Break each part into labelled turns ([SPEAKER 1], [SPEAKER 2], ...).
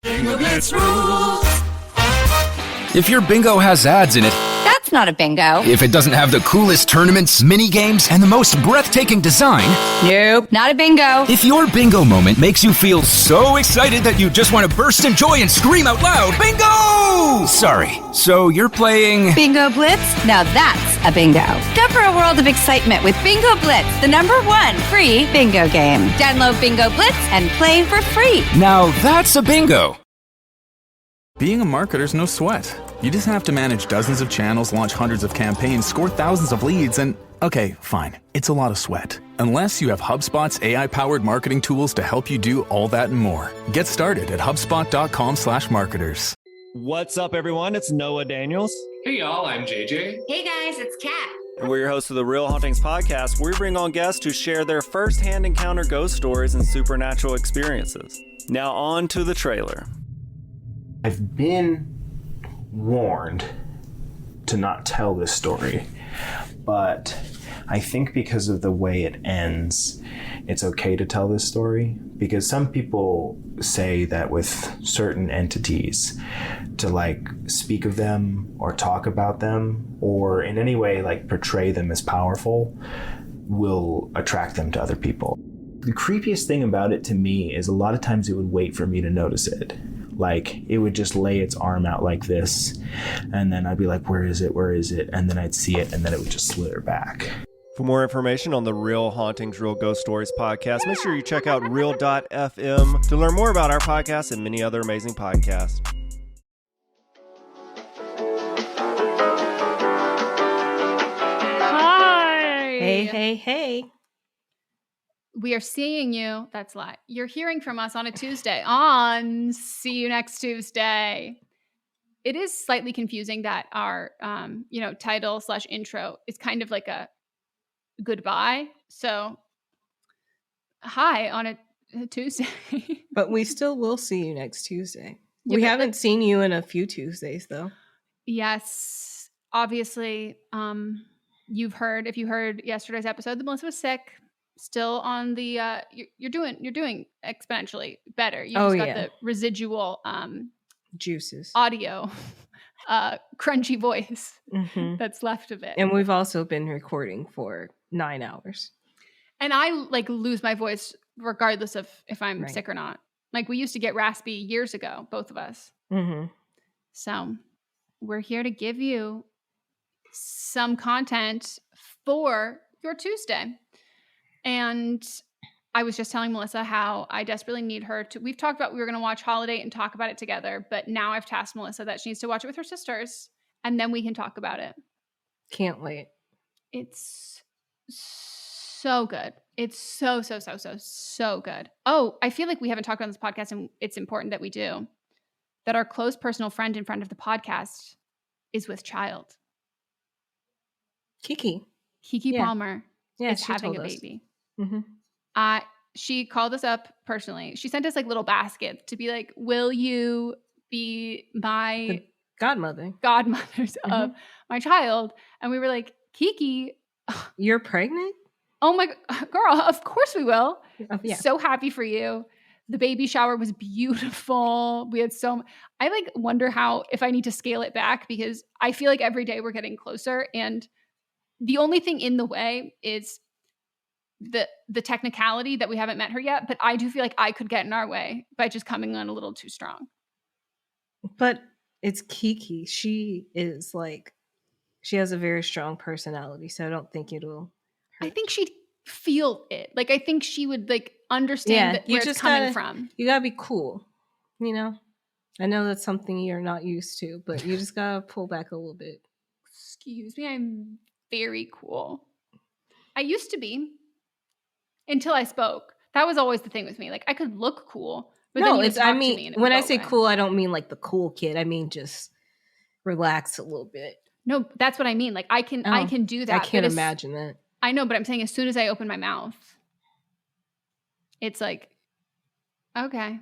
[SPEAKER 1] Bingo Blitz rules.
[SPEAKER 2] If your bingo has ads in it,
[SPEAKER 3] That's not a bingo.
[SPEAKER 2] if it doesn't have the coolest tournaments, mini games, and the most breathtaking design,
[SPEAKER 3] Nope, not a bingo.
[SPEAKER 2] if your bingo moment makes you feel so excited that you just want to burst in joy and scream out loud, bingo! Sorry, so you're playing...
[SPEAKER 3] Bingo Blitz? Now that's a bingo. Discover a world of excitement with Bingo Blitz, the #1 free bingo game. Download Bingo Blitz and play for free.
[SPEAKER 2] Now that's a bingo.
[SPEAKER 4] Being a marketer's no sweat. You just have to manage dozens of channels, launch hundreds of campaigns, score thousands of leads, and okay, fine, it's a lot of sweat. Unless you have HubSpot's AI-powered marketing tools to help you do all that and more. Get started at HubSpot.com/marketers.
[SPEAKER 5] What's up, everyone? It's Noah Daniels.
[SPEAKER 1] Hey y'all, I'm JJ.
[SPEAKER 6] Hey guys, it's Kat.
[SPEAKER 5] And we're your hosts of the Real Hauntings podcast, where we bring on guests to share their first-hand encounter ghost stories and supernatural experiences. Now on to the trailer.
[SPEAKER 7] I've been warned to not tell this story, but I think because of the way it ends, it's okay to tell this story, because some people say that with certain entities, to like speak of them or talk about them or in any way like portray them as powerful will attract them to other people. The creepiest thing about it to me is a lot of times it would wait for me to notice it. Like, it would just lay its arm out like this, and then I'd be like, where is it? Where is it? And then I'd see it, and then it would just slither back.
[SPEAKER 5] For more information on the Real Hauntings, Real Ghost Stories podcast, make sure you check out Real.fm to learn more about our podcast and many other amazing podcasts.
[SPEAKER 8] Hi.
[SPEAKER 6] Hey.
[SPEAKER 8] We are seeing you. That's a lie. You're hearing from us on a Tuesday. On See You Next Tuesday. It is slightly confusing that our, title / intro is kind of like a goodbye. So, hi on a Tuesday.
[SPEAKER 6] But we still will see you next Tuesday.
[SPEAKER 8] Yeah,
[SPEAKER 6] We
[SPEAKER 8] but
[SPEAKER 6] haven't seen you in a few Tuesdays, though.
[SPEAKER 8] Yes, obviously. If you heard yesterday's episode, that Melissa was sick. Still on the you're doing exponentially better. You just got the residual
[SPEAKER 6] juices,
[SPEAKER 8] audio, crunchy voice that's left of it.
[SPEAKER 6] And we've also been recording for 9 hours.
[SPEAKER 8] And I lose my voice regardless of if I'm sick or not. Like, we used to get raspy years ago, both of us. So we're here to give you some content for your Tuesday. And I was just telling Melissa how I desperately need her to. We've talked about we were going to watch Holiday and talk about it together, but now I've tasked Melissa that she needs to watch it with her sisters, and then we can talk about it.
[SPEAKER 6] Can't wait.
[SPEAKER 8] It's so good. It's so good. Oh, I feel like we haven't talked on this podcast, and it's important that we do. That our close personal friend in front of the podcast is with child.
[SPEAKER 6] Keke
[SPEAKER 8] Palmer is
[SPEAKER 6] she
[SPEAKER 8] having
[SPEAKER 6] told
[SPEAKER 8] a
[SPEAKER 6] us.
[SPEAKER 8] baby.
[SPEAKER 6] She
[SPEAKER 8] She called us up personally. She sent us little baskets to be like, will you be my godmothers of my child? And we were like, Keke,
[SPEAKER 6] you're pregnant?
[SPEAKER 8] Oh my girl, of course we will.
[SPEAKER 6] Yeah.
[SPEAKER 8] So happy for you. The baby shower was beautiful. We had I wonder if I need to scale it back, because I feel like every day we're getting closer, and the only thing in the way is the technicality that we haven't met her yet, but I do feel like I could get in our way by just coming on a little too strong.
[SPEAKER 6] But it's Keke. She is she has a very strong personality, so I don't think it'll hurt.
[SPEAKER 8] I think she'd feel it. I think she would understand where it's coming from.
[SPEAKER 6] You gotta be cool, I know that's something you're not used to, but you just gotta pull back a little bit.
[SPEAKER 8] Excuse me, I'm very cool. I used to be. Until I spoke. That was always the thing with me. I could look cool, but then you would talk to me and it
[SPEAKER 6] when
[SPEAKER 8] would
[SPEAKER 6] I
[SPEAKER 8] go
[SPEAKER 6] say
[SPEAKER 8] away.
[SPEAKER 6] cool, I don't mean the cool kid. I mean just relax a little bit.
[SPEAKER 8] No, that's what I mean. I can do that.
[SPEAKER 6] I can't imagine that.
[SPEAKER 8] I know, but I'm saying as soon as I open my mouth, it's okay,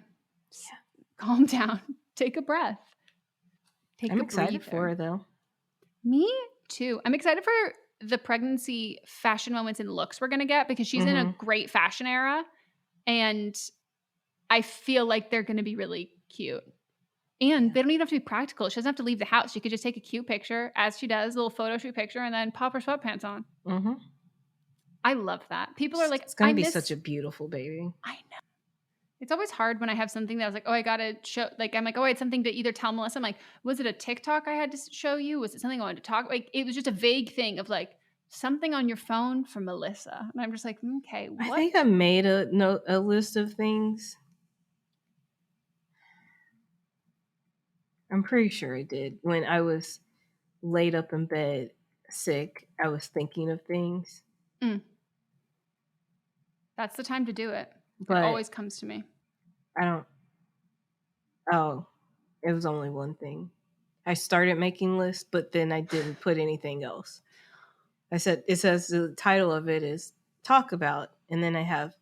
[SPEAKER 8] calm down, take a breath.
[SPEAKER 6] I'm excited for her, though.
[SPEAKER 8] Me too. I'm excited for the pregnancy fashion moments and looks we're going to get, because she's in a great fashion era, and I feel like they're going to be really cute. And they don't even have to be practical. She doesn't have to leave the house. She could just take a cute picture, as she does, a little photo shoot picture, and then pop her sweatpants on.
[SPEAKER 6] Mm-hmm.
[SPEAKER 8] I love that. People are like,
[SPEAKER 6] it's going to be such a beautiful baby.
[SPEAKER 8] I know. It's always hard when I have something that I was like, oh, I got to show. Like, I'm like, oh, I had something to either tell Melissa. I'm like, was it a TikTok I had to show you? Was it something I wanted to talk? Like, it was just a vague thing of like something on your phone from Melissa. And I'm just like, okay, what?
[SPEAKER 6] I think I made a list of things. I'm pretty sure I did. When I was laid up in bed sick, I was thinking of things.
[SPEAKER 8] That's the time to do it.
[SPEAKER 6] But
[SPEAKER 8] it always comes to me.
[SPEAKER 6] It was only one thing. I started making lists, but then I didn't put anything else. It says the title of it is Talk About, and then I have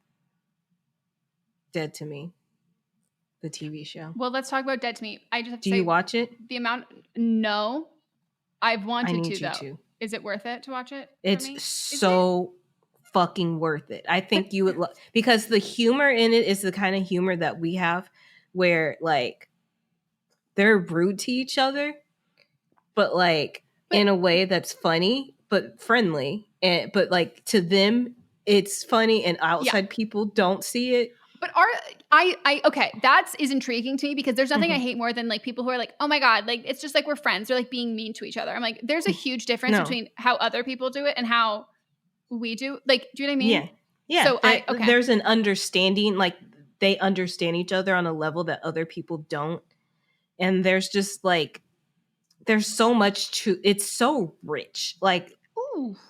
[SPEAKER 6] Dead to Me, the TV show.
[SPEAKER 8] Well, let's talk about Dead to Me. I just have to
[SPEAKER 6] say, do you watch it?
[SPEAKER 8] No. I've wanted to, though.
[SPEAKER 6] To.
[SPEAKER 8] Is it worth it to watch it?
[SPEAKER 6] It's so fucking worth it. I think you would because the humor in it is the kind of humor that we have where like they're rude to each other, but in a way that's funny but friendly, but like to them it's funny and outside people don't see it.
[SPEAKER 8] But okay, that is intriguing to me because there's nothing I hate more than like people who are like, oh my God, like it's just like we're friends. They're like being mean to each other. I'm like, there's a huge difference between how other people do it and how we do. Like, do you know what I mean?
[SPEAKER 6] Yeah.
[SPEAKER 8] So
[SPEAKER 6] there's an understanding, like they understand each other on a level that other people don't. And there's just like, there's so much to, it's so rich. Like,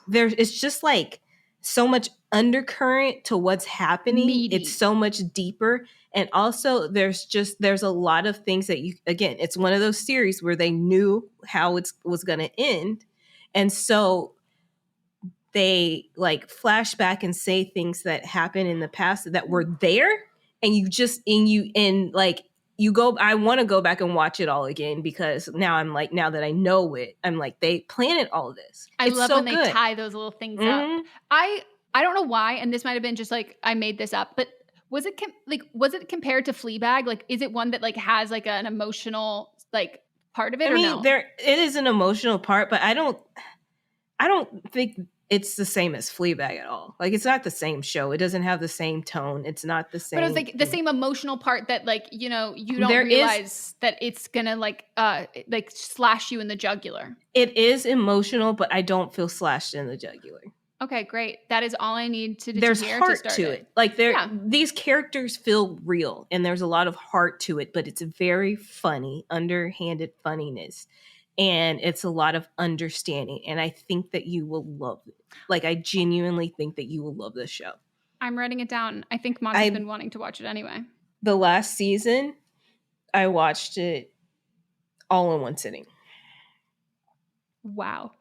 [SPEAKER 6] it's just like so much undercurrent to what's happening.
[SPEAKER 8] Meaty.
[SPEAKER 6] It's so much deeper. And also there's a lot of things that again, it's one of those series where they knew how it was going to end. And so they like flash back and say things that happened in the past that were there. And I want to go back and watch it all again because now that I know it, I'm like, they planted all of this.
[SPEAKER 8] I love when they tie those little things up. I don't know why, and this might have been just like I made this up, but was it compared to Fleabag? Like, is it one that like has like an emotional like part of it? No?
[SPEAKER 6] It is an emotional part, but I don't think it's the same as Fleabag at all. Like, it's not the same show. It doesn't have the same tone. It's not the same.
[SPEAKER 8] But it's like the same emotional part that like, you don't realize that it's gonna like slash you in the jugular.
[SPEAKER 6] It is emotional, but I don't feel slashed in the jugular.
[SPEAKER 8] Okay, great. That is all I need to do.
[SPEAKER 6] There's heart to it. Like these characters feel real and there's a lot of heart to it, but it's very funny, underhanded funniness. And it's a lot of understanding. And I think that you will love it. Like, I genuinely think that you will love this show.
[SPEAKER 8] I'm writing it down. I think Monty's been wanting to watch it anyway.
[SPEAKER 6] The last season, I watched it all in one sitting.
[SPEAKER 8] Wow.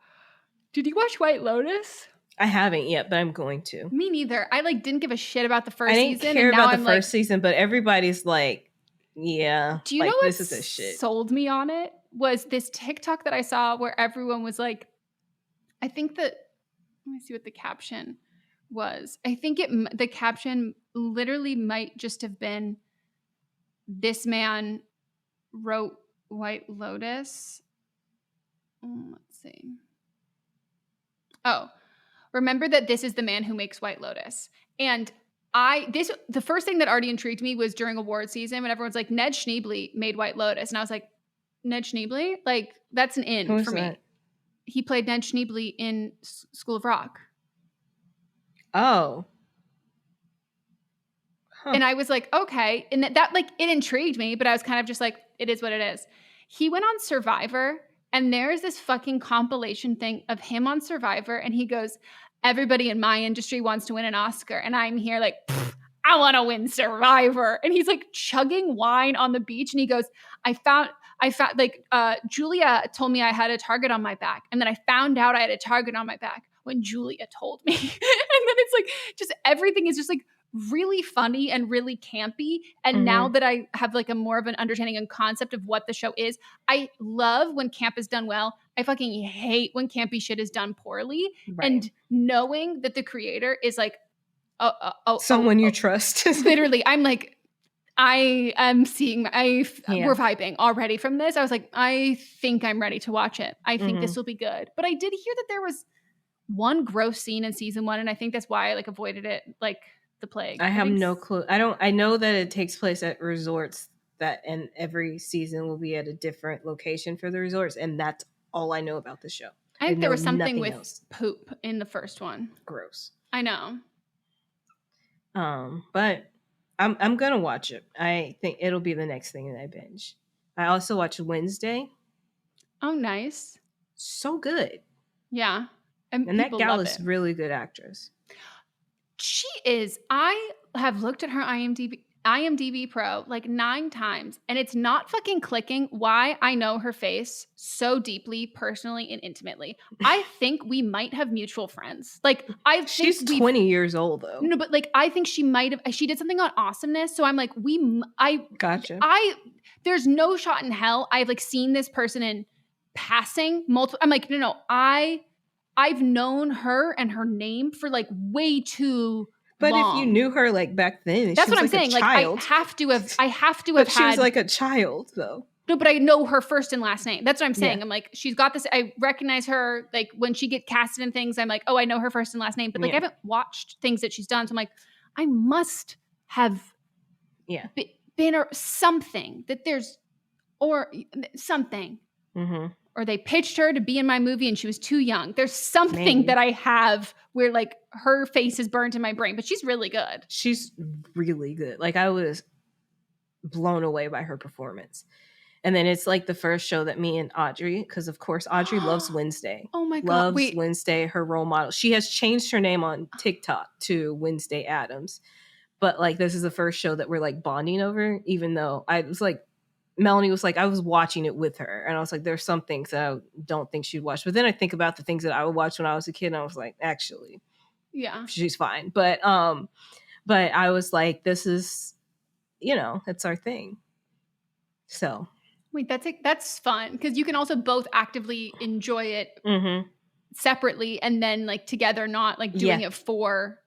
[SPEAKER 8] Did you watch White Lotus?
[SPEAKER 6] I haven't yet, but I'm going to.
[SPEAKER 8] Me neither. I didn't give a shit about the first
[SPEAKER 6] season.
[SPEAKER 8] I
[SPEAKER 6] didn't care about the first season, but everybody's like, yeah.
[SPEAKER 8] Do you know what
[SPEAKER 6] this is a shit.
[SPEAKER 8] Sold me on it? Was this TikTok that I saw where everyone was like, I think that, let me see what the caption was. I think the caption literally might just have been, this man wrote White Lotus. Let's see. Oh, remember that this is the man who makes White Lotus. And the first thing that already intrigued me was during award season when everyone's like, Ned Schneebly made White Lotus. And I was like, Ned Schneebly? Like, that's an in for me. That? He played Ned Schneebly in School of Rock.
[SPEAKER 6] Oh.
[SPEAKER 8] Huh. And I was like, okay. And that like, it intrigued me, but I was kind of just like, it is what it is. He went on Survivor, and there's this fucking compilation thing of him on Survivor, and he goes, everybody in my industry wants to win an Oscar, and I'm here like, I want to win Survivor. And he's like chugging wine on the beach, and he goes, I found like Julia told me I had a target on my back, and then I found out I had a target on my back when Julia told me. And then it's like, just everything is just like really funny and really campy. And now that I have like a more of an understanding and concept of what the show is, I love when camp is done well. I fucking hate when campy shit is done poorly. Right. And knowing that the creator is like,
[SPEAKER 6] someone you trust.
[SPEAKER 8] Literally, I'm like, I am seeing, we're vibing already from this. I was like, I think I'm ready to watch it. I think this will be good. But I did hear that there was one gross scene in season 1, and I think that's why I like avoided it like the plague.
[SPEAKER 6] I have no clue. I know that it takes place at resorts and every season will be at a different location for the resorts, and that's all I know about the show.
[SPEAKER 8] I think there was something with poop in the first one.
[SPEAKER 6] Gross.
[SPEAKER 8] I know.
[SPEAKER 6] But I'm gonna watch it. I think it'll be the next thing that I binge. I also watched Wednesday.
[SPEAKER 8] Oh, nice.
[SPEAKER 6] So good.
[SPEAKER 8] Yeah.
[SPEAKER 6] And that gal is really good actress.
[SPEAKER 8] She is. I have looked at her IMDb Pro like 9 times, and it's not fucking clicking why I know her face so deeply, personally, and intimately. I think we might have mutual friends. Like,
[SPEAKER 6] she's 20 years old though.
[SPEAKER 8] No, but like, I think she might have. She did something on Awesomeness, so I'm like,
[SPEAKER 6] gotcha.
[SPEAKER 8] There's no shot in hell I've like seen this person in passing multiple. I'm like, no, I've known her and her name for like way too long.
[SPEAKER 6] If you knew her like back then,
[SPEAKER 8] that's what I'm saying. Like, I have to have
[SPEAKER 6] but she was like a child though.
[SPEAKER 8] No, but I know her first and last name. That's what I'm saying. Yeah. I'm like, she's got this. I recognize her. Like when she get casted in things, I'm like, oh, I know her first and last name. But like, I haven't watched things that she's done. So I'm like, I must have been or something that there's or something.
[SPEAKER 6] Mm-hmm.
[SPEAKER 8] Or they pitched her to be in my movie and she was too young. There's something that I have where like her face is burned in my brain, but she's really good.
[SPEAKER 6] She's really good. Like I was blown away by her performance. And then it's like the first show that me and Audrey, because of course Audrey loves Wednesday.
[SPEAKER 8] Oh my God.
[SPEAKER 6] Loves Wednesday, her role model. She has changed her name on TikTok to Wednesday Addams. But like this is the first show that we're like bonding over, even though I was like, Melanie was like, I was watching it with her. And I was like, there's some things that I don't think she'd watch. But then I think about the things that I would watch when I was a kid. And I was like, actually,
[SPEAKER 8] yeah,
[SPEAKER 6] she's fine. But I was like, this is, it's our thing. So.
[SPEAKER 8] Wait, that's fun. Because you can also both actively enjoy it separately and then like together, not like doing it for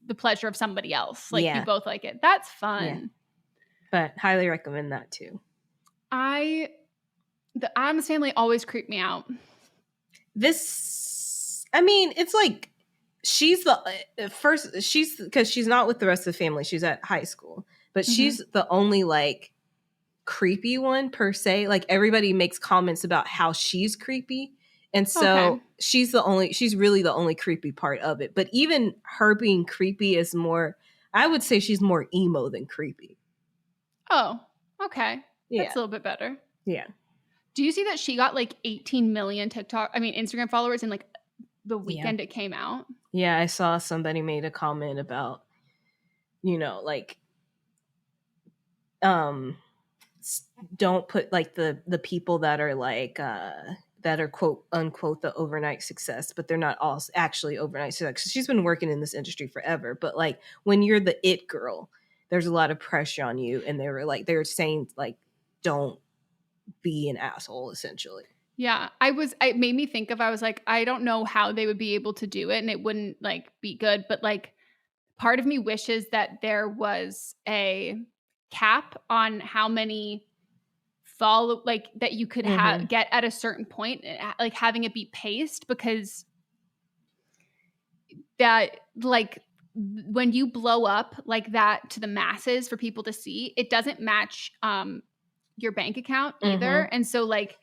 [SPEAKER 8] the pleasure of somebody else. Like you both like it. That's fun.
[SPEAKER 6] Yeah. But highly recommend that too.
[SPEAKER 8] The Addams Family always creeped me out.
[SPEAKER 6] It's like she's because she's not with the rest of the family. She's at high school, but she's the only like creepy one per se. Like everybody makes comments about how she's creepy. And so she's really the only creepy part of it. But even her being creepy is more, I would say she's more emo than creepy.
[SPEAKER 8] Oh, okay.
[SPEAKER 6] Yeah.
[SPEAKER 8] That's a little bit better.
[SPEAKER 6] Yeah.
[SPEAKER 8] Do you see that she got like 18 million Instagram followers in like the weekend it came out?
[SPEAKER 6] Yeah, I saw somebody made a comment about, don't put like the people that are like, that are quote unquote the overnight success, but they're not all actually overnight success. She's been working in this industry forever, but like when you're the it girl, there's a lot of pressure on you. And they were saying like, don't be an asshole, essentially.
[SPEAKER 8] Yeah. It made me think I was like, I don't know how they would be able to do it and it wouldn't like be good. But like part of me wishes that there was a cap on how many that you could get at a certain point, like having it be paced, because that like when you blow up like that to the masses for people to see, it doesn't match your bank account either. And so like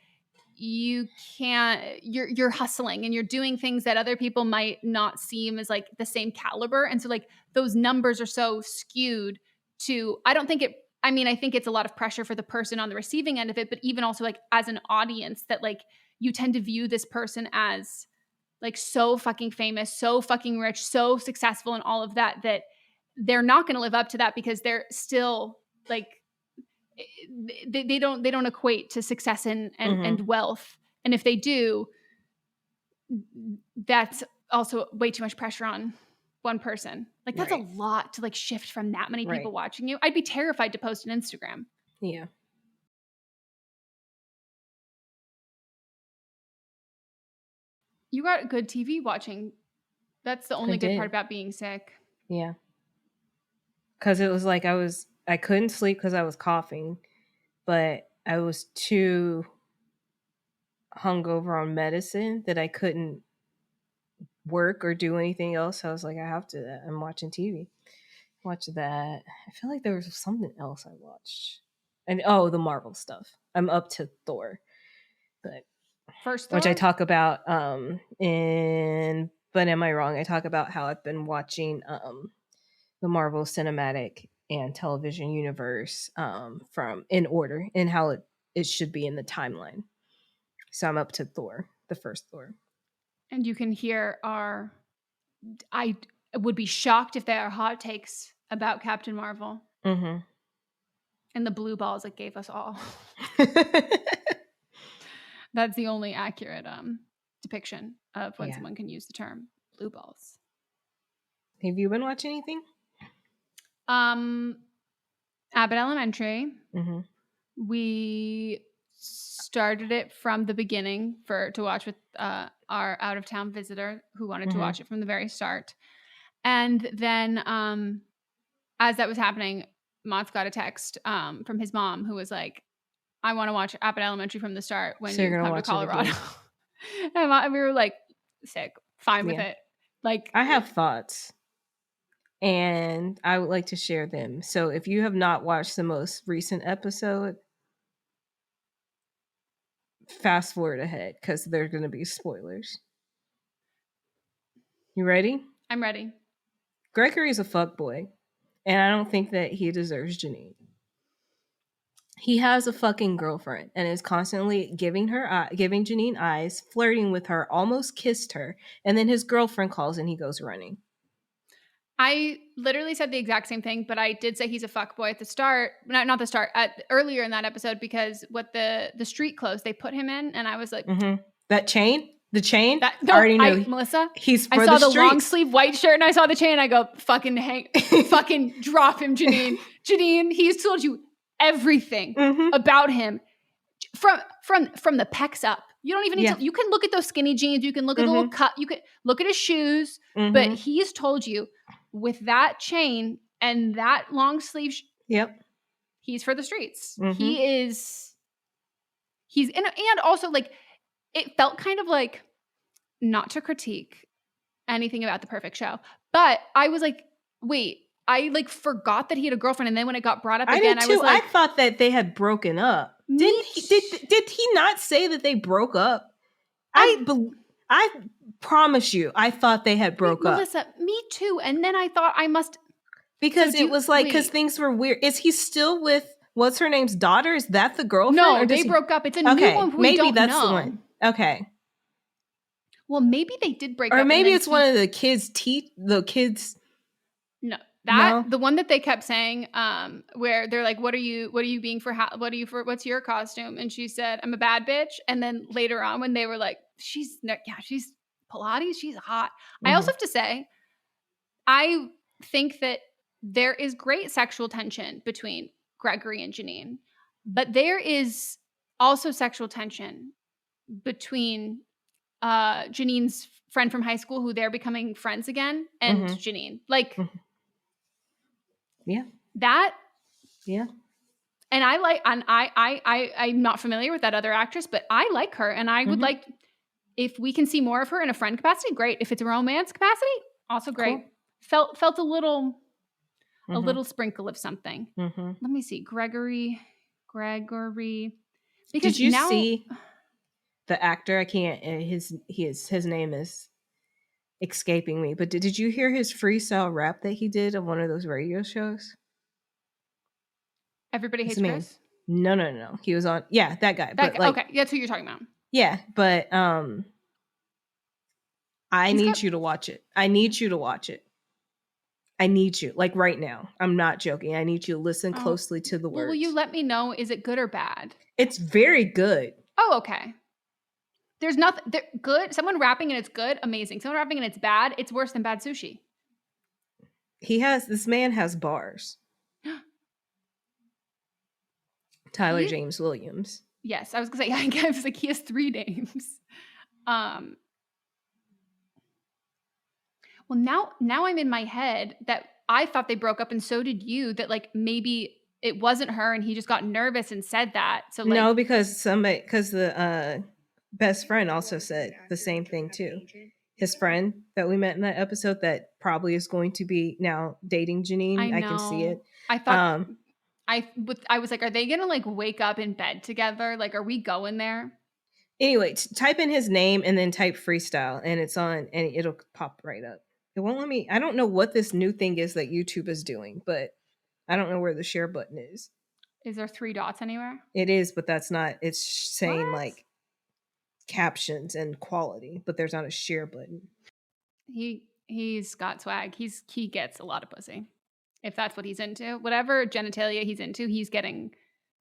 [SPEAKER 8] you can't, you're hustling and you're doing things that other people might not seem as like the same caliber. And so like those numbers are so skewed to, I think it's a lot of pressure for the person on the receiving end of it, but even also like as an audience that like you tend to view this person as like so fucking famous, so fucking rich, so successful and all of that, that they're not going to live up to that because they're still like, they don't equate to success and wealth. And if they do, that's also way too much pressure on one person. Like that's a lot to like shift from that many people watching you. I'd be terrified to post an Instagram.
[SPEAKER 6] Yeah.
[SPEAKER 8] You got good TV watching. That's the only good part about being sick.
[SPEAKER 6] Yeah. Cause it was like I was I couldn't sleep because I was coughing, but I was too hungover on medicine that I couldn't work or do anything else. I was like, I have to. I'm watching TV. Watch that. I feel like there was something else I watched, and the Marvel stuff. I'm up to Thor, but
[SPEAKER 8] First,
[SPEAKER 6] which I talk about in. But am I wrong? I talk about how I've been watching the Marvel Cinematic and Television Universe from in order and how it should be in the timeline. So I'm up to Thor, the first Thor.
[SPEAKER 8] And you can hear I would be shocked if there are hot takes about Captain Marvel.
[SPEAKER 6] Mm-hmm.
[SPEAKER 8] And the blue balls it gave us all. That's the only accurate depiction of when someone can use the term blue balls.
[SPEAKER 6] Have you been watching anything?
[SPEAKER 8] Abbott Elementary.
[SPEAKER 6] Mm-hmm.
[SPEAKER 8] We started it from the beginning to watch with our out of town visitor who wanted to watch it from the very start. And then as that was happening, Mott's got a text from his mom who was like, I want to watch Abbott Elementary from the start when you come to Colorado. And we were like, sick, fine with it. Like,
[SPEAKER 6] I have thoughts and I would like to share them. So if you have not watched the most recent episode, fast forward ahead because there are going to be spoilers. You ready?
[SPEAKER 8] I'm ready.
[SPEAKER 6] Gregory's a fuckboy, and I don't think that he deserves Janine. He has a fucking girlfriend and is constantly giving Janine eyes, flirting with her, almost kissed her, and then his girlfriend calls and he goes running.
[SPEAKER 8] I literally said the exact same thing, but I did say he's a fuckboy at the start. Not the start, earlier in that episode, because what the street clothes they put him in, and I was like,
[SPEAKER 6] that chain, the chain.
[SPEAKER 8] I
[SPEAKER 6] already knew,
[SPEAKER 8] Melissa.
[SPEAKER 6] He's for
[SPEAKER 8] I saw the
[SPEAKER 6] streets.
[SPEAKER 8] long sleeve white shirt, and I saw the chain. I go, fucking drop him, Janine. Janine, he's told you everything about him from the pecs up. You don't even need to. You can look at those skinny jeans. You can look at the little cut. You can look at his shoes. But he's told you with that chain and that long sleeve. He's for the streets. He's and also like it felt kind of like, not to critique anything about The Perfect Show, but I was like, wait, I like forgot that he had a girlfriend, and then when it got brought up again, I was like,
[SPEAKER 6] I thought that they had broken up. Did he not say that they broke up? I promise you, I thought they had broke up.
[SPEAKER 8] Melissa, me too. And then I thought I must,
[SPEAKER 6] because it was like, because things were weird. Is he still with what's her name's daughter? Is that the girlfriend?
[SPEAKER 8] No, they broke up. It's a new one. Maybe that's the one.
[SPEAKER 6] Okay.
[SPEAKER 8] Well, maybe they did break up.
[SPEAKER 6] Or maybe it's one of the kids.
[SPEAKER 8] No. The one that they kept saying, where they're like, what are you being for? What's your costume? And she said, I'm a bad bitch. And then later on when they were like, she's Pilates, she's hot. I also have to say, I think that there is great sexual tension between Gregory and Janine, but there is also sexual tension between Janine's friend from high school, who they're becoming friends again, and Janine. Like, that. Yeah. And I'm not familiar with that other actress, but I like her, and I would like, if we can see more of her in a friend capacity, great. If it's a romance capacity, also great. Cool. Felt a little sprinkle of something. Let me see, Gregory. Because
[SPEAKER 6] did you see the actor? I can't. His name is escaping me. But did you hear his freestyle rap that he did on one of those radio shows?
[SPEAKER 8] Everybody Hates Chris?
[SPEAKER 6] No. He was on. Yeah, that guy.
[SPEAKER 8] Okay, that's who you're talking about.
[SPEAKER 6] Yeah, but I need you to watch it. I need you, like right now. I'm not joking. I need you to listen closely to the words.
[SPEAKER 8] Will you let me know? Is it good or bad?
[SPEAKER 6] It's very good.
[SPEAKER 8] Oh, okay. There's nothing good. Someone rapping and it's good, amazing. Someone rapping and it's bad, it's worse than bad sushi.
[SPEAKER 6] This man has bars. Tyler James Williams.
[SPEAKER 8] Yes, I was gonna say, I was like, he has 3 names. Well, now I'm in my head that I thought they broke up, and so did you. That like maybe it wasn't her and he just got nervous and said that. So like,
[SPEAKER 6] no, because the best friend also said the same thing too. His friend that we met in that episode that probably is going to be now dating Janine. I can see it.
[SPEAKER 8] I thought I was like, are they gonna like wake up in bed together? Like, are we going there?
[SPEAKER 6] Anyway, type in his name and then type freestyle and it's on and it'll pop right up. It won't let me. I don't know what this new thing is that YouTube is doing, but I don't know where the share button is.
[SPEAKER 8] Is there 3 dots anywhere?
[SPEAKER 6] It is, but that's not. It's saying like captions and quality, but there's not a share button.
[SPEAKER 8] He's got swag. He gets a lot of pussy. If that's what he's into, whatever genitalia he's into, he's getting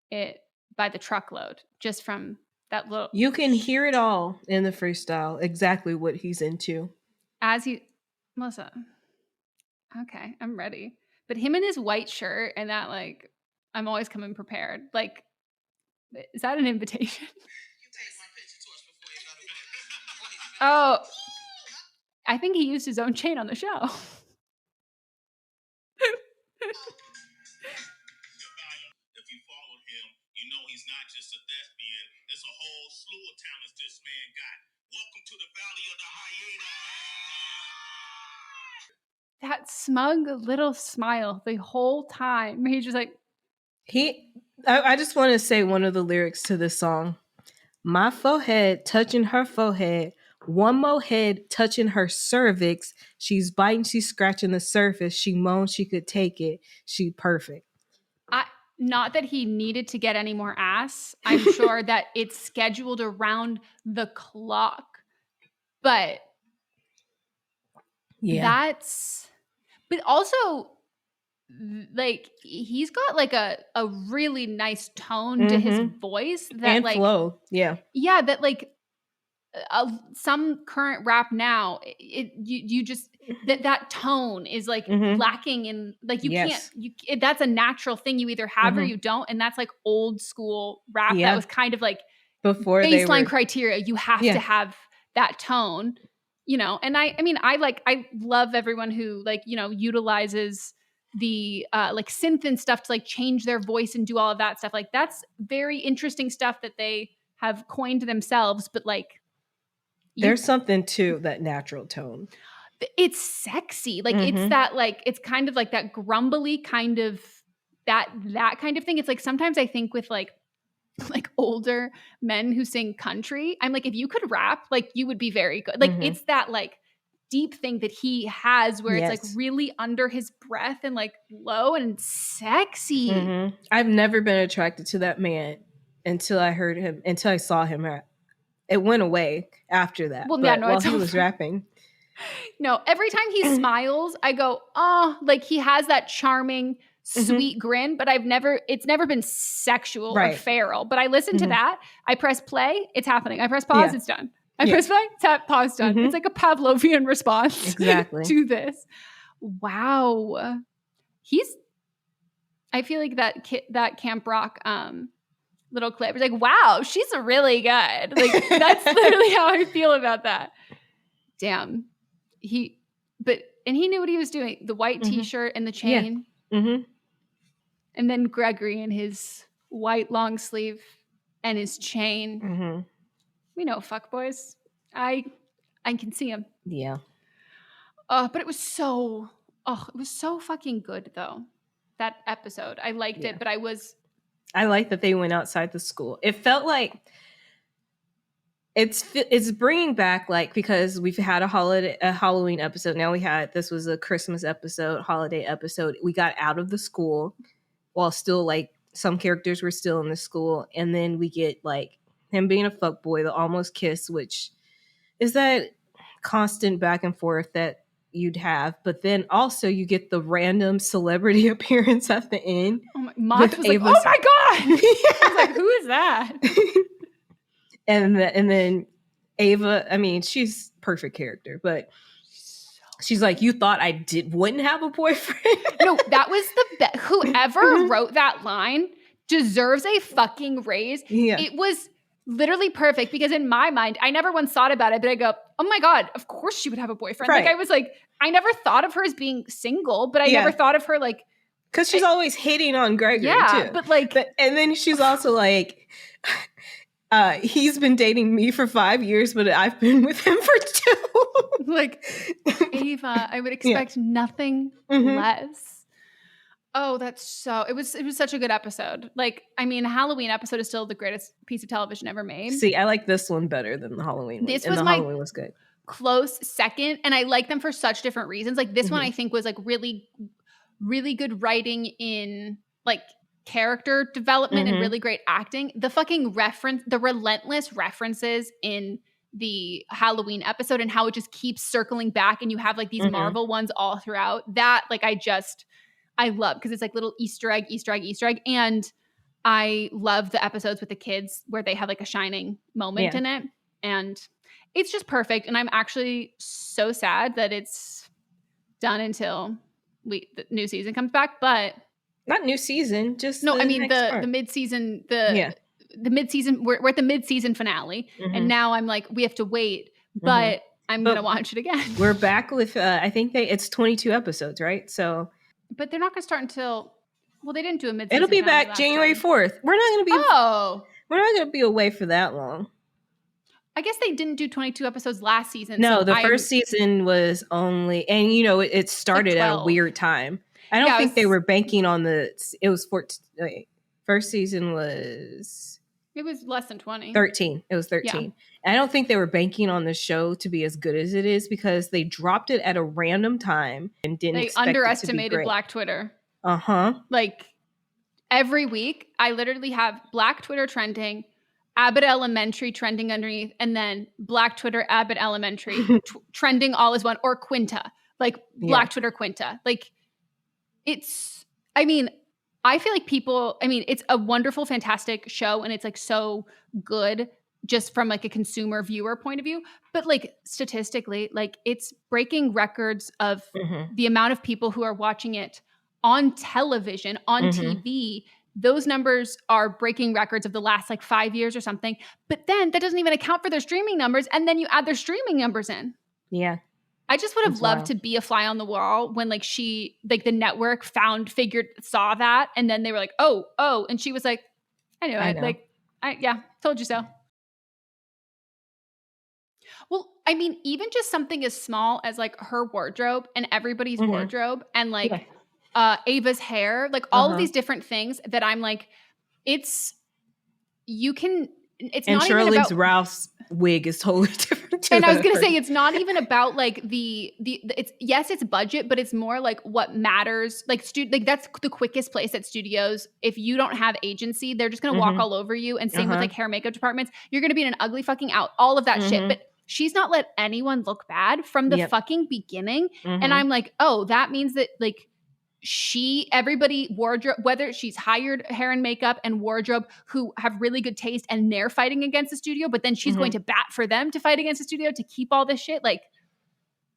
[SPEAKER 8] it by the truckload just from that little.
[SPEAKER 6] You can hear it all in the freestyle, exactly what he's into.
[SPEAKER 8] Melissa. Okay, I'm ready. But him in his white shirt and that like, I'm always coming prepared. Like, is that an invitation? Oh, I think he used his own chain on the show.
[SPEAKER 9] If you followed him, you know he's not just a thespian. There's a whole slew of talents this man got. Welcome to the Valley of the Hyena.
[SPEAKER 8] That smug little smile the whole time. He's just like,
[SPEAKER 6] I just want to say one of the lyrics to this song. My forehead touching her forehead. One more head touching her cervix. She's biting, she's scratching the surface. She moans she could take it. She perfect.
[SPEAKER 8] Not that he needed to get any more ass. I'm sure that it's scheduled around the clock. But
[SPEAKER 6] yeah,
[SPEAKER 8] but also like he's got like a really nice tone to his voice that
[SPEAKER 6] and
[SPEAKER 8] like
[SPEAKER 6] flow. Yeah,
[SPEAKER 8] that like some current rap now you just that tone is like lacking in like you can't that's a natural thing you either have or you don't, and that's like old school rap that was kind of like
[SPEAKER 6] before
[SPEAKER 8] baseline criteria. You have to have that tone, you know. And I mean I love everyone who like, you know, utilizes the like synth and stuff to like change their voice and do all of that stuff. Like that's very interesting stuff that they have coined themselves, but like
[SPEAKER 6] there's something to that natural tone.
[SPEAKER 8] It's sexy. Like it's that like, it's kind of like that grumbly kind of that kind of thing. It's like sometimes I think with like older men who sing country, I'm like, if you could rap, like you would be very good. Like it's that like deep thing that he has where it's like really under his breath and like low and sexy.
[SPEAKER 6] I've never been attracted to that man until I saw him rap. It went away after that.
[SPEAKER 8] Well, yeah, no,
[SPEAKER 6] while he was rapping.
[SPEAKER 8] No, every time he smiles, I go, oh, like he has that charming, sweet grin, but it's never been sexual or feral. But I listen to that. I press play, it's happening. I press pause, it's done. I press play, tap, pause, done. It's like a Pavlovian response to this. Wow. I feel like that Camp Rock little clip. It's like, wow, she's really good. Like that's literally how I feel about that. Damn. He knew what he was doing. The white t-shirt and the chain. Yeah. And then Gregory in his white long sleeve and his chain. We know fuckboys. I can see him.
[SPEAKER 6] Yeah.
[SPEAKER 8] But it was so fucking good though. That episode. I liked it, but
[SPEAKER 6] I like that they went outside the school. It felt like it's bringing back, like, because we've had a Halloween episode. Now this was a Christmas episode, holiday episode. We got out of the school while still like some characters were still in the school. And then we get like him being a fuckboy, the almost kiss, which is that constant back and forth that you'd have, but then also you get the random celebrity appearance at the end.
[SPEAKER 8] Oh my, Mont was like, oh my god! I was like, who is that?
[SPEAKER 6] and then Ava, I mean, she's perfect character, but she's like, you thought I wouldn't have a boyfriend?
[SPEAKER 8] No, that was the best. Whoever wrote that line deserves a fucking raise.
[SPEAKER 6] Yeah.
[SPEAKER 8] It was literally perfect because in my mind, I never once thought about it, but I go, oh my God, of course she would have a boyfriend.
[SPEAKER 6] Right.
[SPEAKER 8] Like I was like, I never thought of her as being single, but I never thought of her like
[SPEAKER 6] Because she's always hating on Gregory too. And then she's also like, he's been dating me for 5 years, but I've been with him for 2.
[SPEAKER 8] Like, Ava, I would expect nothing less. Oh, it was such a good episode. Like, I mean, the Halloween episode is still the greatest piece of television ever made.
[SPEAKER 6] See, I like this one better than the Halloween one. Halloween was good.
[SPEAKER 8] Close second, and I like them for such different reasons. Like this one I think was like really, really good writing in like character development and really great acting. The fucking the relentless references in the Halloween episode and how it just keeps circling back and you have like these Marvel ones all throughout. That like I love because it's like little Easter egg. And I love the episodes with the kids where they have like a shining moment in it. And it's just perfect. And I'm actually so sad that it's done until the new season comes back. But
[SPEAKER 6] not new season, just
[SPEAKER 8] no, I mean the mid-season, the mid-season, we're at the mid-season finale. And now I'm like, we have to wait. But I'm going to watch it again.
[SPEAKER 6] We're back with, I think it's 22 episodes, right? So.
[SPEAKER 8] But they're not going to start until, well, they didn't do a mid-season.
[SPEAKER 6] It'll be back January 4th. We're not going to be away for that long.
[SPEAKER 8] I guess they didn't do 22 episodes last season.
[SPEAKER 6] No, the first season was only, and it started
[SPEAKER 8] like
[SPEAKER 6] at a weird time. I don't think they were banking on it was 14. First season was.
[SPEAKER 8] It was less than 20.
[SPEAKER 6] 13. It was 13. Yeah. I don't think they were banking on the show to be as good as it is because they dropped it at a random time and didn't expect
[SPEAKER 8] underestimated
[SPEAKER 6] it to be great.
[SPEAKER 8] Black Twitter.
[SPEAKER 6] Like
[SPEAKER 8] every week, I literally have Black Twitter trending, Abbott Elementary trending underneath, and then Black Twitter, Abbott Elementary trending all as one, or Quinta. Like Black Twitter Quinta. Like I feel like it's a wonderful, fantastic show and it's like so good just from like a consumer viewer point of view. But like statistically, like it's breaking records of the amount of people who are watching it on television, on TV. Those numbers are breaking records of the last like 5 years or something. But then that doesn't even account for their streaming numbers. And then you add their streaming numbers in.
[SPEAKER 6] Yeah.
[SPEAKER 8] I just would have loved to be a fly on the wall when like the network saw that. And then they were like, oh. And she was like, I knew it. Like, told you so. Well, I mean, even just something as small as like her wardrobe and everybody's wardrobe and like Ava's hair, like all of these different things that I'm like, it's not
[SPEAKER 6] Shirley's
[SPEAKER 8] even about
[SPEAKER 6] Ralph's wig is totally different.
[SPEAKER 8] And I was going to say, it's not even about like it's budget, but it's more like what matters. Like that's the quickest place at studios. If you don't have agency, they're just going to walk all over you. And same with like hair and makeup departments. You're going to be in an ugly fucking out, all of that shit. But she's not let anyone look bad from the fucking beginning. And I'm like, oh, that means that like everybody wardrobe, whether she's hired hair and makeup and wardrobe who have really good taste and they're fighting against the studio, but then she's going to bat for them to fight against the studio to keep all this shit. Like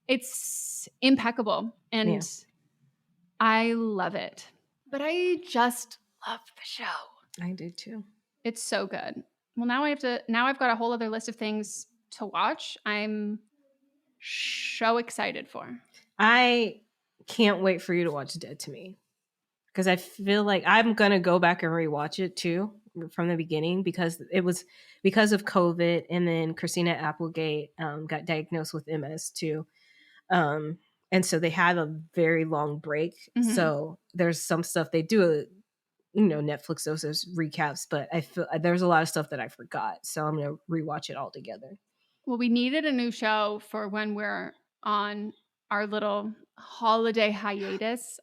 [SPEAKER 8] it's impeccable and I love it, but I just love the show.
[SPEAKER 6] I do too.
[SPEAKER 8] It's so good. Well, now I've got a whole other list of things to watch. I'm so excited for.
[SPEAKER 6] I can't wait for you to watch Dead to Me because I feel like I'm gonna go back and rewatch it too from the beginning because it was because of COVID and then Christina Applegate got diagnosed with MS too, and so they had a very long break. So there's some stuff they do, Netflix does those recaps, but I feel there's a lot of stuff that I forgot, so I'm gonna rewatch it all together.
[SPEAKER 8] Well, we needed a new show for when we're on our little holiday hiatus.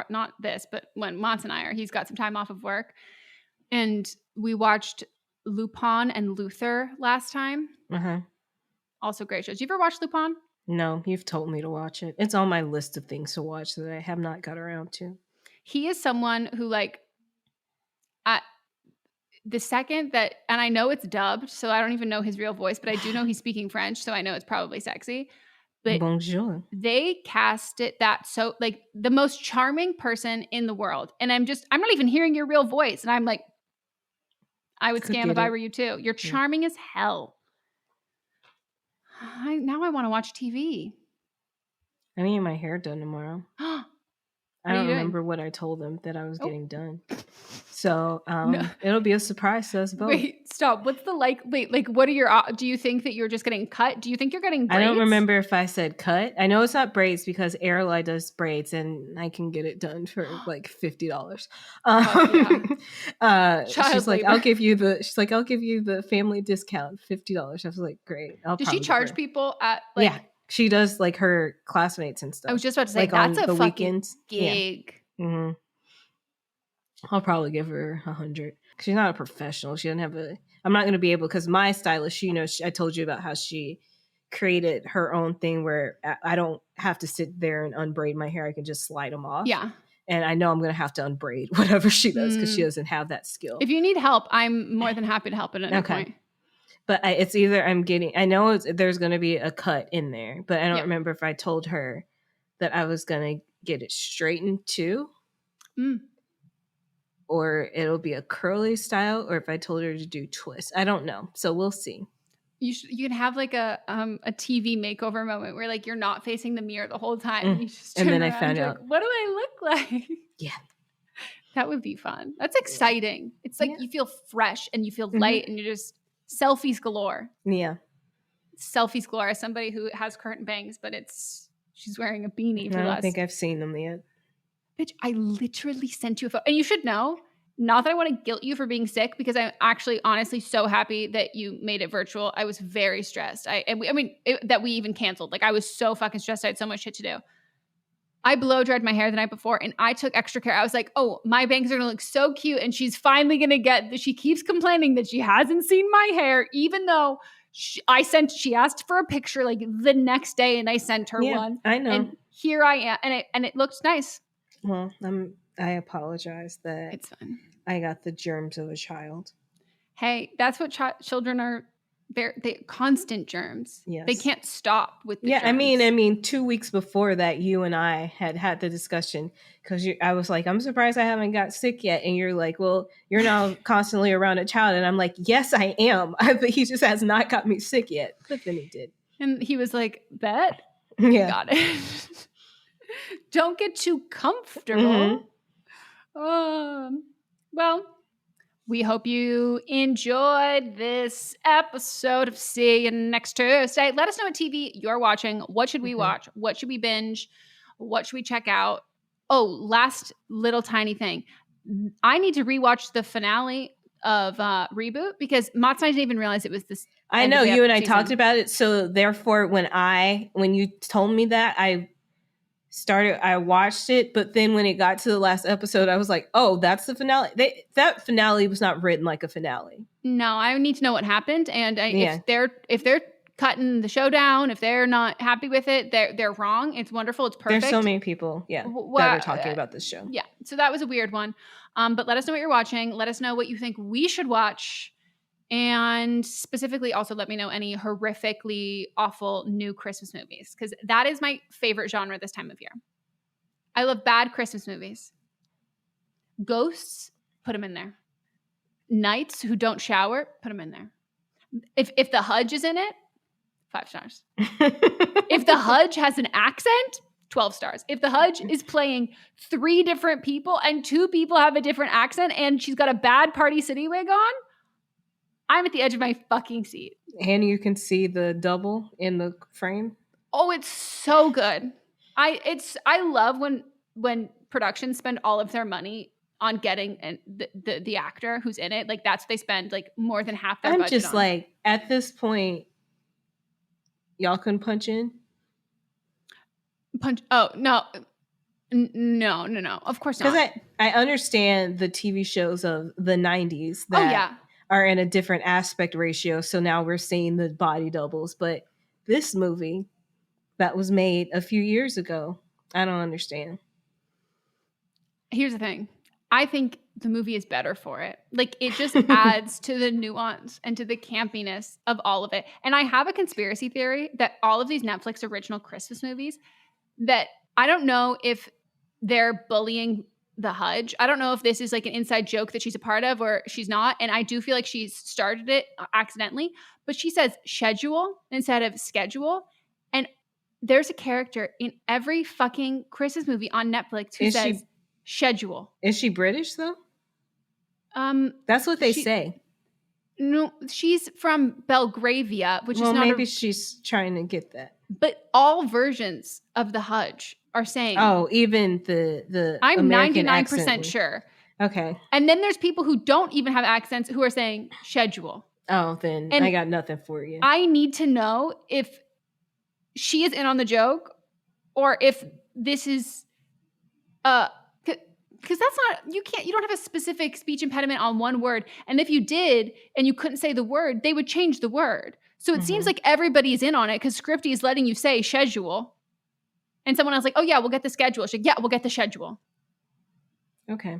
[SPEAKER 8] Not this, but when Mons and I are, he's got some time off of work. And we watched Lupin and Luther last time. Also great shows. You ever watched Lupin?
[SPEAKER 6] No, you've told me to watch it. It's on my list of things to watch that I have not got around to.
[SPEAKER 8] He is someone who like, the second that, and I know it's dubbed, so I don't even know his real voice, but I do know he's speaking French, so I know it's probably sexy. But
[SPEAKER 6] bonjour.
[SPEAKER 8] They cast it that so like the most charming person in the world. And I'm not even hearing your real voice. And I'm like, I would scam if I were you too. You're charming as hell. Now I want to watch TV.
[SPEAKER 6] I need my hair done tomorrow. I don't remember what I told them that I was getting done. So it'll be a surprise to us both.
[SPEAKER 8] Wait, stop. What's the what are your, do you think that you're just getting cut? Do you think you're getting braids?
[SPEAKER 6] I don't remember if I said cut. I know it's not braids because Aralai does braids and I can get it done for like $50. She's like, I'll give you the family discount, $50. I was like, great.
[SPEAKER 8] Does she charge people at
[SPEAKER 6] yeah, she does like her classmates and stuff.
[SPEAKER 8] I was just about to say,
[SPEAKER 6] like
[SPEAKER 8] that's
[SPEAKER 6] on
[SPEAKER 8] a
[SPEAKER 6] the
[SPEAKER 8] fucking
[SPEAKER 6] weekends.
[SPEAKER 8] gig.
[SPEAKER 6] Yeah. Mm-hmm. I'll probably give her 100. She's not a professional. She doesn't have I'm not going to be able, because my stylist, I told you about how she created her own thing where I don't have to sit there and unbraid my hair. I can just slide them off.
[SPEAKER 8] Yeah.
[SPEAKER 6] And I know I'm going to have to unbraid whatever she does because she doesn't have that skill.
[SPEAKER 8] If you need help, I'm more than happy to help at any point.
[SPEAKER 6] But it's either I know there's going to be a cut in there, but I don't remember if I told her that I was going to get it straightened too. Or it'll be a curly style, or if I told her to do twists. I don't know. So we'll see.
[SPEAKER 8] You can have like a TV makeover moment where like you're not facing the mirror the whole time. You just turn
[SPEAKER 6] and then
[SPEAKER 8] around
[SPEAKER 6] I found out,
[SPEAKER 8] like, what do I look like?
[SPEAKER 6] Yeah.
[SPEAKER 8] That would be fun. That's exciting. It's like you feel fresh and you feel light and you're just selfies galore.
[SPEAKER 6] Yeah.
[SPEAKER 8] Selfies galore as somebody who has curtain bangs, but she's wearing a beanie.
[SPEAKER 6] I don't think I've seen them yet.
[SPEAKER 8] Bitch, I literally sent you a photo. And you should know, not that I want to guilt you for being sick, because I'm actually honestly so happy that you made it virtual. I was very stressed. That we even canceled. Like I was so fucking stressed. I had so much shit to do. I blow dried my hair the night before and I took extra care. I was like, oh, my bangs are going to look so cute. And she's finally going to get, she keeps complaining that she hasn't seen my hair, even though she asked for a picture like the next day and I sent her one.
[SPEAKER 6] I know.
[SPEAKER 8] And here I am. And it looks nice.
[SPEAKER 6] Well, I apologize that
[SPEAKER 8] it's fine.
[SPEAKER 6] I got the germs of a child.
[SPEAKER 8] Hey, that's what children are. They're constant germs.
[SPEAKER 6] Yes.
[SPEAKER 8] They can't stop with the germs.
[SPEAKER 6] I mean, 2 weeks before that, you and I had the discussion because I was like, I'm surprised I haven't got sick yet. And you're like, well, you're now constantly around a child. And I'm like, yes, I am. But he just has not got me sick yet. But then he did.
[SPEAKER 8] And he was like, bet?
[SPEAKER 6] Yeah.
[SPEAKER 8] Got it. Don't get too comfortable. Well, we hope you enjoyed this episode of See You Next Tuesday. Let us know what TV you're watching. What should we watch? What should we binge? What should we check out? Oh, last little tiny thing. I need to rewatch the finale of Reboot because Mott's didn't even realize it was this.
[SPEAKER 6] I know you and I talked about it. So therefore, when you told me that, I watched it, but then when it got to the last episode, I was like, oh, that's the finale. That finale was not written like a finale.
[SPEAKER 8] No, I need to know what happened. And if they're cutting the show down, if they're not happy with it, they're wrong. It's wonderful. It's perfect.
[SPEAKER 6] There's so many people, that are talking about this show.
[SPEAKER 8] Yeah. So that was a weird one. But let us know what you're watching. Let us know what you think we should watch. And specifically also let me know any horrifically awful new Christmas movies, because that is my favorite genre this time of year. I love bad Christmas movies. Ghosts, put them in there. Knights who don't shower, put them in there. If the Hudge is in it, 5 stars. If the Hudge has an accent, 12 stars. If the Hudge is playing 3 different people and 2 people have a different accent and she's got a bad Party City wig on, I'm at the edge of my fucking seat.
[SPEAKER 6] And you can see the double in the frame.
[SPEAKER 8] Oh, it's so good. I love when productions spend all of their money on getting the actor who's in it. Like that's what they spend like more than half their budget on. I'm just
[SPEAKER 6] like, at this point, y'all can punch in?
[SPEAKER 8] Oh, no. No. Of course not.
[SPEAKER 6] Because I understand the TV shows of the 90s that are in a different aspect ratio. So now we're seeing the body doubles. But this movie that was made a few years ago, I don't understand.
[SPEAKER 8] Here's the thing. I think the movie is better for it. Like it just adds to the nuance and to the campiness of all of it. And I have a conspiracy theory that all of these Netflix original Christmas movies, that I don't know if they're bullying the Hudge. I don't know if this is like an inside joke that she's a part of or she's not. And I do feel like she's started it accidentally, but she says schedule instead of schedule. And there's a character in every fucking Christmas movie on Netflix who says schedule.
[SPEAKER 6] Is she British though? That's what they say.
[SPEAKER 8] No, she's from Belgravia, which is not.
[SPEAKER 6] Maybe she's trying to get that.
[SPEAKER 8] But all versions of the Hajj are saying.
[SPEAKER 6] Oh, even the
[SPEAKER 8] I'm
[SPEAKER 6] American
[SPEAKER 8] 99%
[SPEAKER 6] accent.
[SPEAKER 8] sure.
[SPEAKER 6] Okay.
[SPEAKER 8] And then there's people who don't even have accents who are saying schedule.
[SPEAKER 6] Oh, then
[SPEAKER 8] and
[SPEAKER 6] I got nothing for you.
[SPEAKER 8] I need to know if she is in on the joke or if this is because that's not, you don't have a specific speech impediment on one word. And if you did and you couldn't say the word, they would change the word. So it seems like everybody's in on it because Scripty is letting you say schedule. And someone else like, oh yeah, we'll get the schedule. She's like, yeah, we'll get the schedule.
[SPEAKER 6] Okay.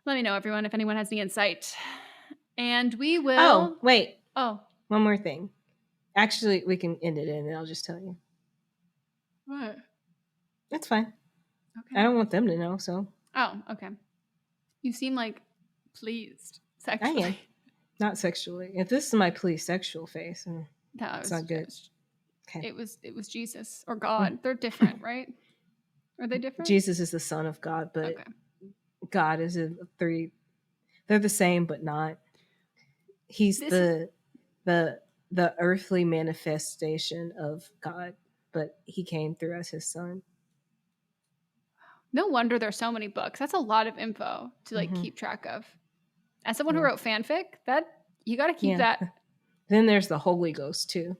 [SPEAKER 8] Let me know, everyone, if anyone has any insight. And we will.
[SPEAKER 6] Oh, wait.
[SPEAKER 8] Oh.
[SPEAKER 6] One more thing. Actually, we can end it in and I'll just tell you.
[SPEAKER 8] What?
[SPEAKER 6] That's fine.
[SPEAKER 8] Okay.
[SPEAKER 6] I don't want them to know, so.
[SPEAKER 8] Oh, okay. You seem like pleased sexually.
[SPEAKER 6] I am. Not sexually. If this is my pleased sexual face, it's not good. Okay.
[SPEAKER 8] It was Jesus or God. They're different, right? Are they different?
[SPEAKER 6] Jesus is the Son of God, but God is a three. They're the same, but not. He's the earthly manifestation of God, but he came through as his son.
[SPEAKER 8] No wonder there's so many books. That's a lot of info to keep track of. As someone who wrote fanfic, that you got to keep that.
[SPEAKER 6] Then there's the Holy Ghost too,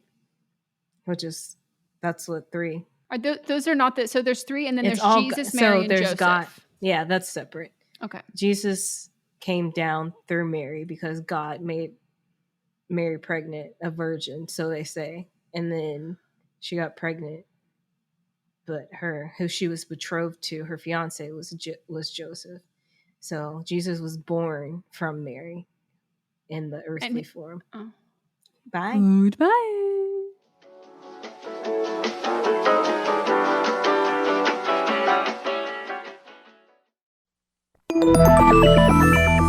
[SPEAKER 6] that's what 3.
[SPEAKER 8] Are those are not that. So there's 3, and then there's Jesus, Mary, and Joseph.
[SPEAKER 6] God. Yeah, that's separate.
[SPEAKER 8] Okay.
[SPEAKER 6] Jesus came down through Mary because God made Mary pregnant, a virgin, so they say, and then she got pregnant. But who she was betrothed to, her fiance was Joseph. So Jesus was born from Mary in the earthly form.
[SPEAKER 8] Oh.
[SPEAKER 6] Bye.
[SPEAKER 8] Goodbye.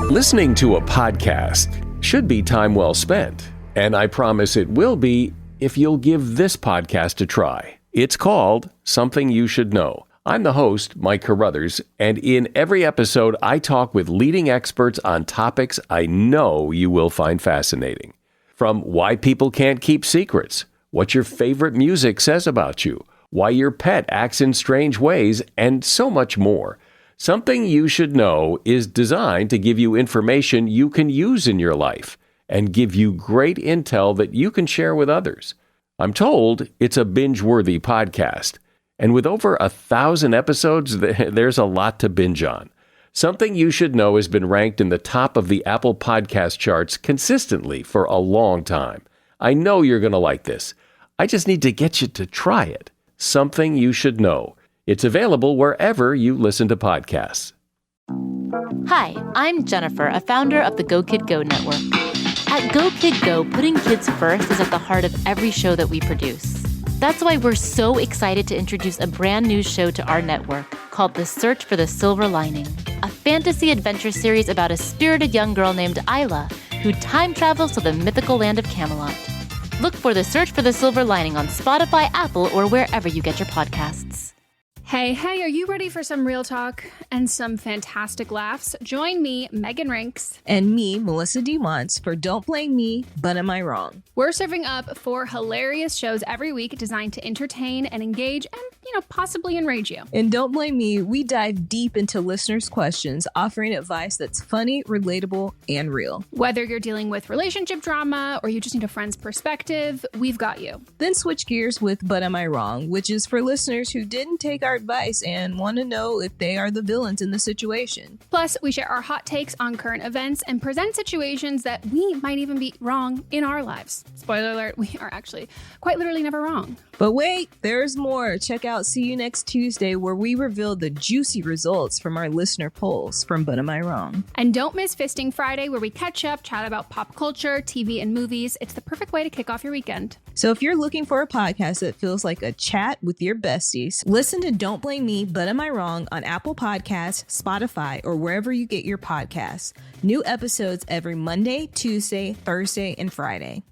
[SPEAKER 10] Listening to a podcast should be time well spent, and I promise it will be if you'll give this podcast a try. It's called Something You Should Know. I'm the host, Mike Carruthers, and in every episode, I talk with leading experts on topics I know you will find fascinating. From why people can't keep secrets, what your favorite music says about you, why your pet acts in strange ways, and so much more. Something You Should Know is designed to give you information you can use in your life and give you great intel that you can share with others. I'm told it's a binge-worthy podcast. And with over 1,000 episodes, there's a lot to binge on. Something You Should Know has been ranked in the top of the Apple Podcast charts consistently for a long time. I know you're going to like this. I just need to get you to try it. Something You Should Know. It's available wherever you listen to podcasts.
[SPEAKER 11] Hi, I'm Jennifer, a founder of the Go Kid Go Network. At Go Kid Go, putting kids first is at the heart of every show that we produce. That's why we're so excited to introduce a brand new show to our network called The Search for the Silver Lining, a fantasy adventure series about a spirited young girl named Isla who time travels to the mythical land of Camelot. Look for The Search for the Silver Lining on Spotify, Apple, or wherever you get your podcasts.
[SPEAKER 8] Hey, are you ready for some real talk and some fantastic laughs? Join me, Megan Rinks.
[SPEAKER 12] And me, Melissa DeMonts, for Don't Blame Me, But Am I Wrong?
[SPEAKER 8] We're serving up 4 hilarious shows every week designed to entertain and engage and, possibly enrage you.
[SPEAKER 12] In Don't Blame Me, we dive deep into listeners' questions, offering advice that's funny, relatable, and real.
[SPEAKER 8] Whether you're dealing with relationship drama or you just need a friend's perspective, we've got you.
[SPEAKER 12] Then switch gears with But Am I Wrong, which is for listeners who didn't take our advice and want to know if they are the villains in the situation.
[SPEAKER 8] Plus, we share our hot takes on current events and present situations that we might even be wrong in our lives. Spoiler alert, we are actually quite literally never wrong.
[SPEAKER 12] But wait, there's more. Check out See You Next Tuesday, where we reveal the juicy results from our listener polls from But Am I Wrong?
[SPEAKER 8] And don't miss Fisting Friday, where we catch up, chat about pop culture, TV, and movies. It's the perfect way to kick off your weekend.
[SPEAKER 12] So if you're looking for a podcast that feels like a chat with your besties, listen to Don't Blame Me, But Am I Wrong on Apple Podcasts, Spotify, or wherever you get your podcasts. New episodes every Monday, Tuesday, Thursday, and Friday.